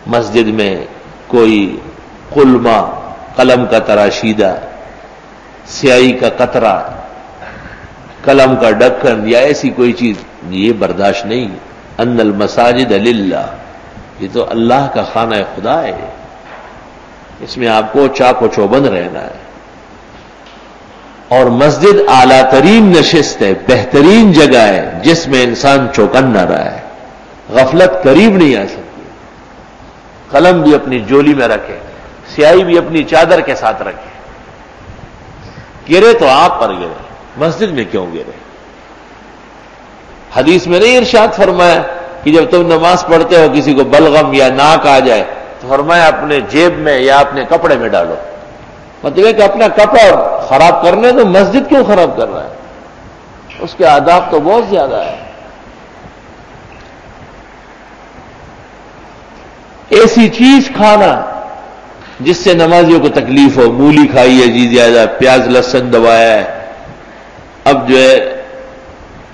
مسجد میں کوئی قلمہ، قلم کا تراشیدہ، سیاہی کا قطرہ، قلم کا ڈھکن یا ایسی کوئی چیز، یہ برداشت نہیں۔ ان المساجد للہ، یہ تو اللہ کا خانہ خدا ہے، اس میں آپ کو چاق و چوبند رہنا ہے۔ اور مسجد اعلیٰ ترین نشست ہے، بہترین جگہ ہے جس میں انسان چوکن نہ رہا ہے، غفلت قریب نہیں آ سکتی۔ قلم بھی اپنی جولی میں رکھے، سیاہی بھی اپنی چادر کے ساتھ رکھے، گرے تو آپ پر گرے، مسجد میں کیوں گرے؟ حدیث میں نہیں ارشاد فرمایا کہ جب تم نماز پڑھتے ہو کسی کو بلغم یا ناک آ جائے تو فرمایا اپنے جیب میں یا اپنے کپڑے میں ڈالو؟ مطلب ہے کہ اپنا کپڑا خراب کرنے تو مسجد کیوں خراب کر رہا ہے؟ اس کے آداب تو بہت زیادہ ہے۔ ایسی چیز کھانا جس سے نمازیوں کو تکلیف ہو، مولی کھائی ہے جی زیادہ، پیاز لہسن دبایا ہے، اب جو ہے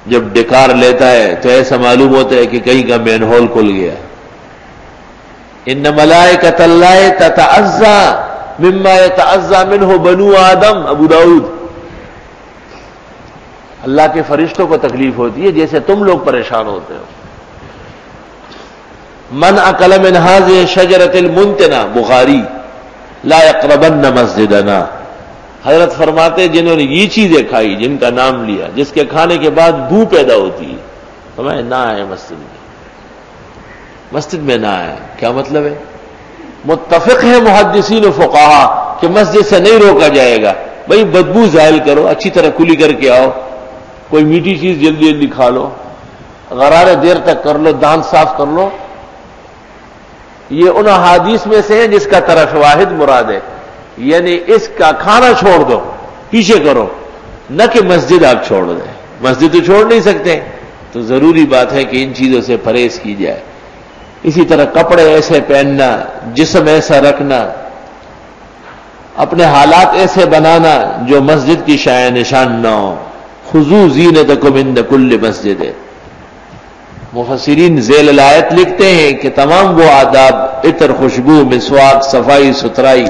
جب ڈکار لیتا ہے تو ایسا معلوم ہوتا ہے کہ کہیں کا مین ہول کھل گیا۔ ان ملائکۃ اللہ تتعزى مما يتعزى منه بنو آدم، ابو داؤد۔ اللہ کے فرشتوں کو تکلیف ہوتی ہے جیسے تم لوگ پریشان ہوتے ہو۔ من اکل من هذه الشجرة المنتنة، بخاری، لا يقربن مسجدنا۔ حضرت فرماتے جنہوں نے یہ چیزیں کھائی، جن کا نام لیا، جس کے کھانے کے بعد بو پیدا ہوتی ہے، فرمایا نہ آئے مسجد میں، مسجد میں نہ آئے۔ کیا مطلب ہے؟ متفق ہے محدثین و فقہا کہ مسجد سے نہیں روکا جائے گا، بھئی بدبو زائل کرو، اچھی طرح کلی کر کے آؤ، کوئی میٹھی چیز جلدی جلدی کھا لو، غرارے دیر تک کر لو، دانت صاف کر لو۔ یہ ان احادیث میں سے ہے جس کا طرف واحد مراد ہے، یعنی اس کا کھانا چھوڑ دو، پیچھے کرو، نہ کہ مسجد آپ چھوڑ دیں۔ مسجد تو چھوڑ نہیں سکتے، تو ضروری بات ہے کہ ان چیزوں سے پرہیز کی جائے۔ اسی طرح کپڑے ایسے پہننا، جسم ایسا رکھنا، اپنے حالات ایسے بنانا جو مسجد کی شائع نشان نہ ہو۔ خذوا زینتکم عند کل مسجد۔ مفسرین ذیل الآیت لکھتے ہیں کہ تمام وہ آداب، عطر، خوشبو، مسواک، صفائی ستھرائی،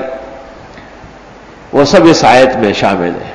وہ سب اس آیت میں شامل ہیں۔